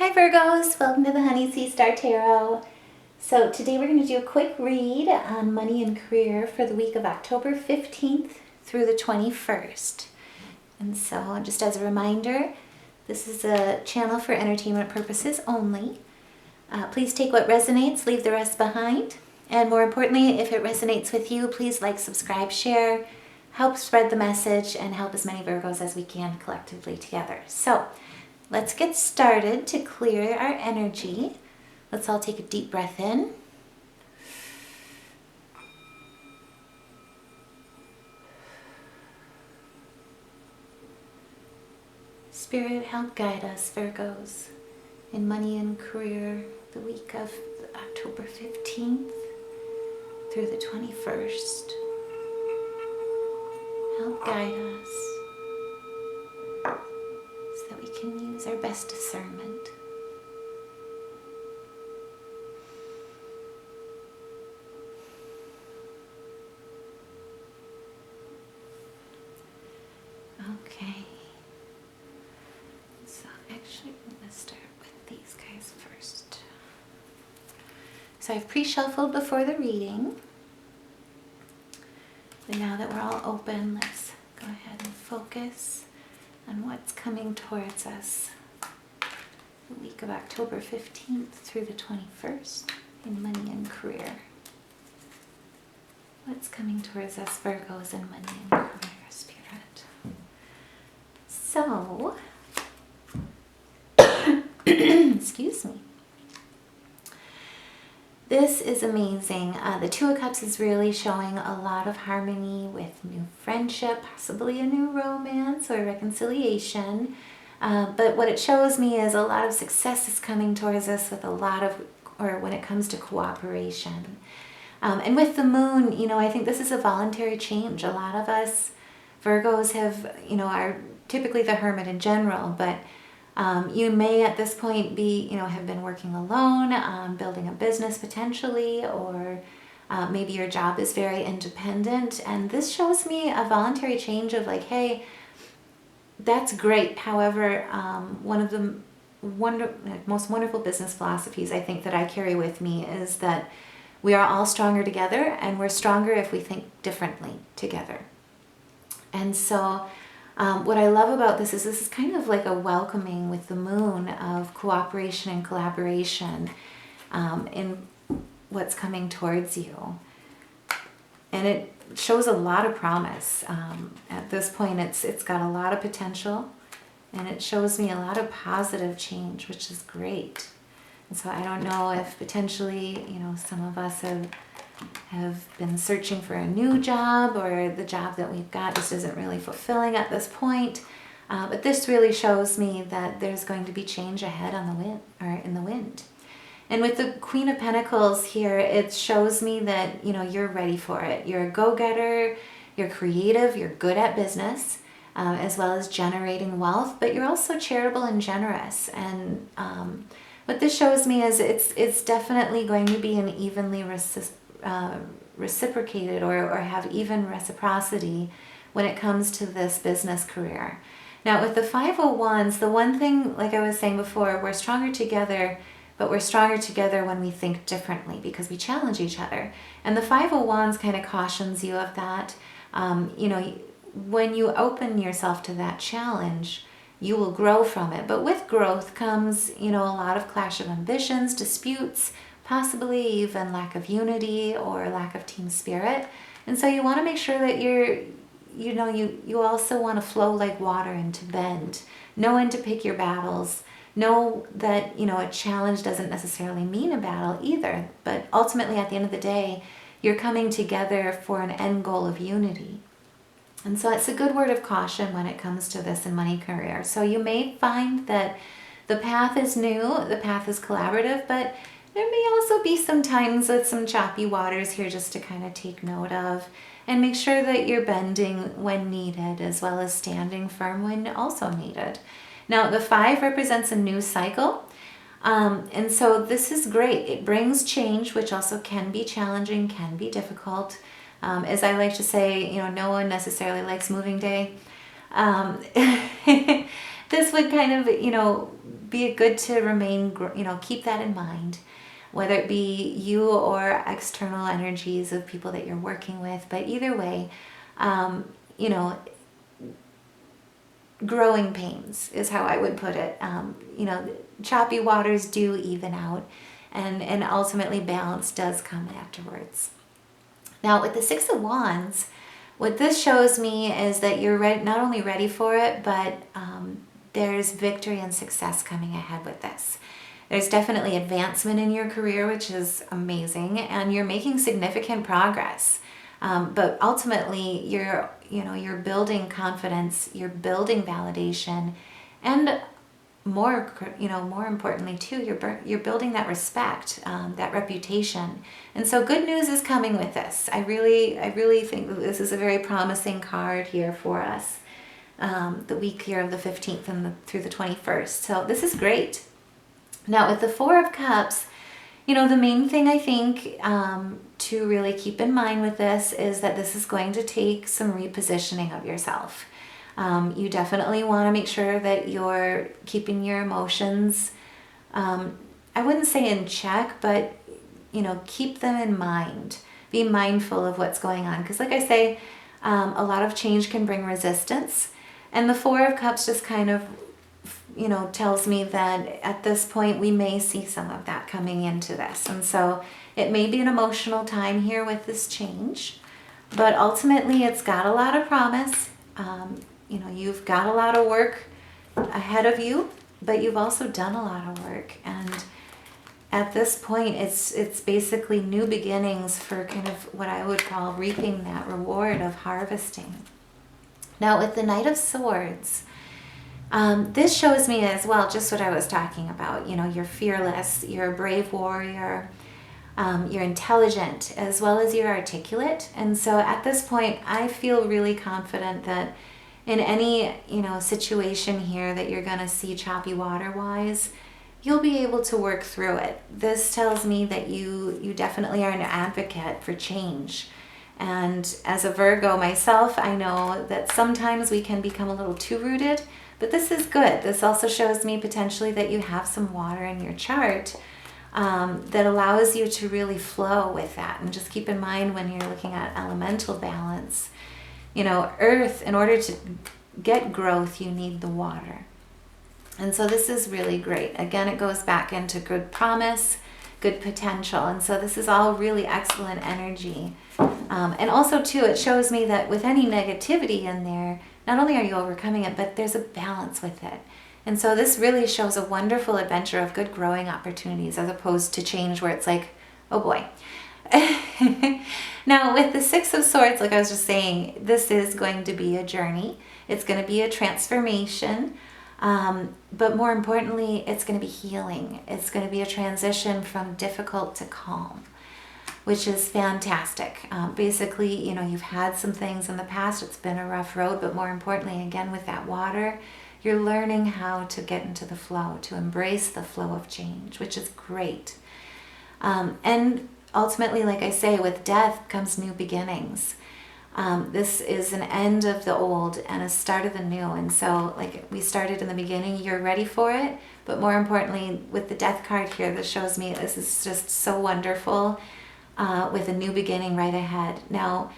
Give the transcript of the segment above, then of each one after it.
Hi Virgos, welcome to the Honey Sea Star Tarot. So today we're going to do a quick read on money and career for the week of October 15th through the 21st. And so just as a reminder, this is a channel for entertainment purposes only. Please take what resonates, leave the rest behind. And more importantly, if it resonates with you, please like, subscribe, share, help spread the message, and help as many Virgos as we can collectively together. So let's get started to clear our energy. Let's all take a deep breath in. Spirit, help guide us, Virgos, in money and career the week of October 15th through the 21st. Help guide us so that we can use our best discernment. Okay. So actually I'm going to start with these guys first. So I've pre-shuffled before the reading. And now that we're all open, let's go ahead and focus on what's coming towards us the week of October 15th through the 21st in money and career. What's coming towards us, Virgos, in money and career, Spirit? So, excuse me. This is amazing. The Two of Cups is really showing a lot of harmony with new friendship, possibly a new romance or reconciliation. But what it shows me is a lot of success is coming towards us with a lot of, or when it comes to cooperation. And with the moon, I think this is a voluntary change. A lot of us Virgos have, are typically the hermit in general, but you may at this point be, have been working alone, building a business potentially, or maybe your job is very independent. And this shows me a voluntary change of like, hey, that's great. However, one of the most wonderful business philosophies I think that I carry with me is that we are all stronger together, and we're stronger if we think differently together. And so what I love about this is kind of like a welcoming with the moon of cooperation and collaboration in what's coming towards you. And it shows a lot of promise. At this point, it's got a lot of potential, and it shows me a lot of positive change, which is great. And so I don't know if potentially, some of us have been searching for a new job, or the job that we've got just isn't really fulfilling at this point. But this really shows me that there's going to be change ahead on the wind, or in the wind. And with the Queen of Pentacles here, it shows me that, you're ready for it. You're a go-getter, you're creative, you're good at business, as well as generating wealth, but you're also charitable and generous. And what this shows me is it's definitely going to be an evenly reciprocated or have even reciprocity when it comes to this business career. Now with the Five of Wands, the one thing, like I was saying before, we're stronger together, but we're stronger together when we think differently because we challenge each other. And the Five of Wands kind of cautions you of that. When you open yourself to that challenge, you will grow from it. But with growth comes, a lot of clash of ambitions, disputes, possibly even lack of unity or lack of team spirit. And so you want to make sure that you also want to flow like water and to bend. Know when to pick your battles. Know that, a challenge doesn't necessarily mean a battle either. But ultimately, at the end of the day, you're coming together for an end goal of unity. And so it's a good word of caution when it comes to this in money career. So you may find that the path is new, the path is collaborative, but there may also be some times with some choppy waters here just to kind of take note of, and make sure that you're bending when needed as well as standing firm when also needed. Now the 5 represents a new cycle. And so this is great. It brings change, which also can be challenging, can be difficult. As I like to say, no one necessarily likes moving day. This would kind of, be good to remain, keep that in mind, whether it be you or external energies of people that you're working with. But either way, you know, growing pains is how I would put it. Choppy waters do even out, and ultimately balance does come afterwards. Now with the Six of Wands, what this shows me is that you're not only ready for it, but there's victory and success coming ahead with this. There's definitely advancement in your career, which is amazing, and you're making significant progress. But ultimately, you're building confidence, you're building validation, and more importantly too, you're building that respect, that reputation. And so good news is coming with this. I really think that this is a very promising card here for us. The week here of the 15th and through the 21st. So this is great. Now with the Four of Cups, the main thing I think to really keep in mind with this is that this is going to take some repositioning of yourself. You definitely want to make sure that you're keeping your emotions, I wouldn't say in check, but keep them in mind. Be mindful of what's going on, because like I say, a lot of change can bring resistance, and the Four of Cups just kind of tells me that at this point we may see some of that coming into this. And so it may be an emotional time here with this change, but ultimately it's got a lot of promise. You've got a lot of work ahead of you, but you've also done a lot of work. And at this point, it's basically new beginnings for kind of what I would call reaping that reward of harvesting. Now with the Knight of Swords, this shows me as well just what I was talking about. You're fearless, you're a brave warrior, you're intelligent, as well as you're articulate. And so at this point, I feel really confident that in any, situation here that you're going to see choppy water-wise, you'll be able to work through it. This tells me that you definitely are an advocate for change. And as a Virgo myself, I know that sometimes we can become a little too rooted, but this is good. This also shows me potentially that you have some water in your chart that allows you to really flow with that. And just keep in mind when you're looking at elemental balance, earth, in order to get growth, you need the water. And so this is really great. Again, it goes back into good promise, good potential. And so this is all really excellent energy. And also too, it shows me that with any negativity in there, not only are you overcoming it, but there's a balance with it. And so this really shows a wonderful adventure of good growing opportunities, as opposed to change where it's like, oh boy. Now with the Six of Swords, like I was just saying, this is going to be a journey. It's going to be a transformation. But more importantly, it's going to be healing. It's going to be a transition from difficult to calm, which is fantastic. Basically, you've had some things in the past. It's been a rough road, but more importantly, again, with that water, you're learning how to get into the flow, to embrace the flow of change, which is great. And ultimately, like I say, with death comes new beginnings. This is an end of the old and a start of the new. And so like we started in the beginning, you're ready for it. But more importantly, with the death card here, this shows me this is just so wonderful, with a new beginning right ahead. Now,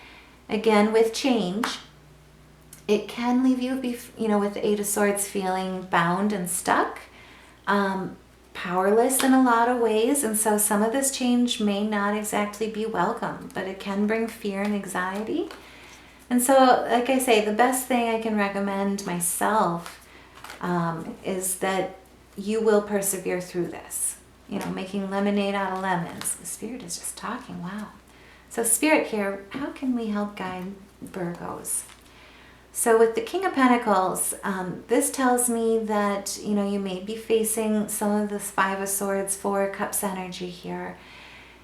again, with change, it can leave you, with the Eight of Swords, feeling bound and stuck, powerless in a lot of ways. And so some of this change may not exactly be welcome, but it can bring fear and anxiety. And so, like I say, the best thing I can recommend myself is that you will persevere through this. Making lemonade out of lemons. The Spirit is just talking, wow. So Spirit here, how can we help guide Virgos? So with the King of Pentacles, this tells me that, you may be facing some of this Five of Swords, Four of Cups energy here.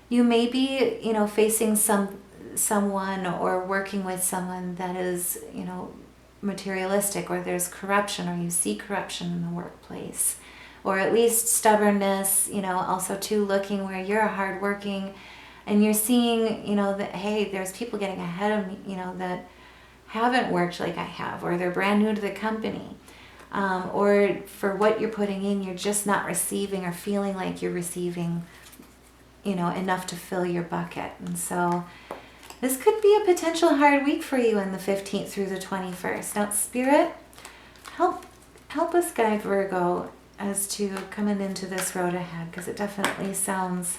You may be, facing someone or working with someone that is, materialistic, or there's corruption, or you see corruption in the workplace, or at least stubbornness, also too looking where you're hardworking and you're seeing, that, hey, there's people getting ahead of me, that haven't worked like I have, or they're brand new to the company. or for what you're putting in, you're just not receiving or feeling like you're receiving, enough to fill your bucket. And so this could be a potential hard week for you in the 15th through the 21st. Now, Spirit, help us guide Virgo as to coming into this road ahead, because it definitely sounds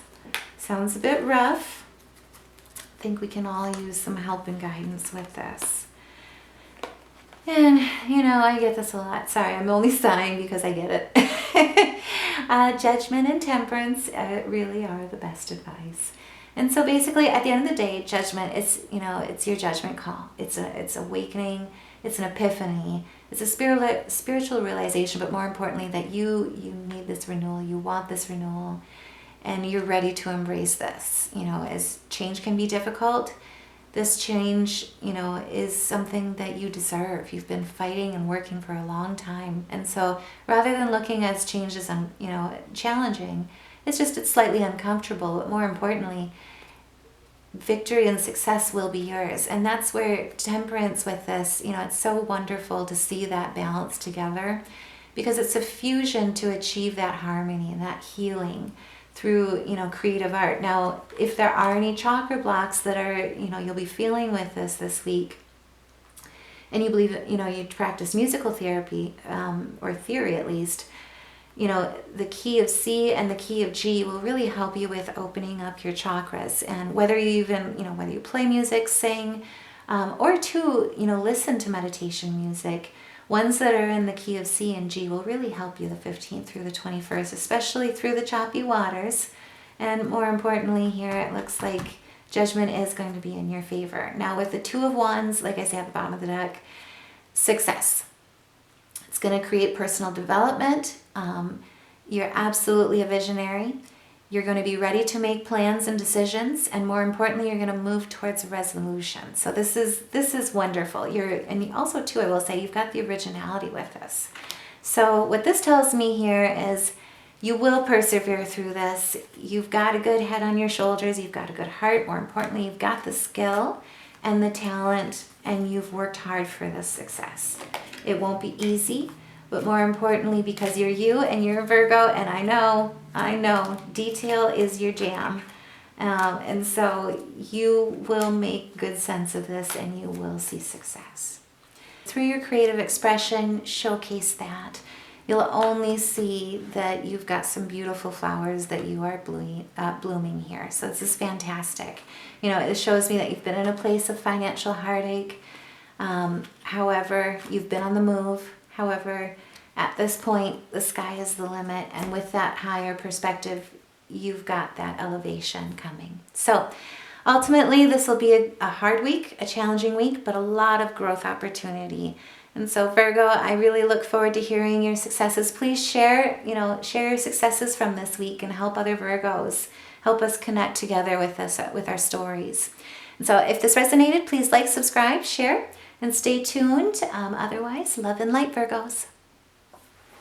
a bit rough. I think we can all use some help and guidance with this. And, I get this a lot. Sorry, I'm only sighing because I get it. Judgment and temperance really are the best advice. And so basically, at the end of the day, judgment is, it's your judgment call. It's awakening. It's an epiphany. It's a spiritual realization, but more importantly, that you need this renewal. You want this renewal, and you're ready to embrace this. As change can be difficult, this change, is something that you deserve. You've been fighting and working for a long time. And so rather than looking at change as, challenging, it's slightly uncomfortable. But more importantly, victory and success will be yours. And that's where temperance with this, it's so wonderful to see that balance together, because it's a fusion to achieve that harmony and that healing through, creative art. Now, if there are any chakra blocks that are, you'll be feeling with this week, and you believe, you practice musical therapy, or theory at least, the key of C and the key of G will really help you with opening up your chakras. And whether you even, whether you play music, sing, or listen to meditation music, ones that are in the key of C and G will really help you the 15th through the 21st, especially through the choppy waters. And more importantly here, it looks like judgment is going to be in your favor. Now with the Two of Wands, like I say at the bottom of the deck, success. It's going to create personal development. You're absolutely a visionary. You're going to be ready to make plans and decisions, and more importantly, you're going to move towards resolution. So this is wonderful. And also too, I will say, you've got the originality with this. So what this tells me here is you will persevere through this. You've got a good head on your shoulders. You've got a good heart. More importantly, you've got the skill and the talent, and you've worked hard for this success. It won't be easy. But more importantly, because you're you and you're a Virgo, and I know, detail is your jam. And so you will make good sense of this, and you will see success. Through your creative expression, showcase that. You'll only see that you've got some beautiful flowers that you are blooming here. So this is fantastic. It shows me that you've been in a place of financial heartache. However, you've been on the move. However, at this point, the sky is the limit, and with that higher perspective, you've got that elevation coming. So ultimately, this will be a hard week, a challenging week, but a lot of growth opportunity. And so Virgo, I really look forward to hearing your successes. Please share your successes from this week and help other Virgos. Help us connect together with our stories. And so if this resonated, please like, subscribe, share, and stay tuned. Otherwise, love and light, Virgos.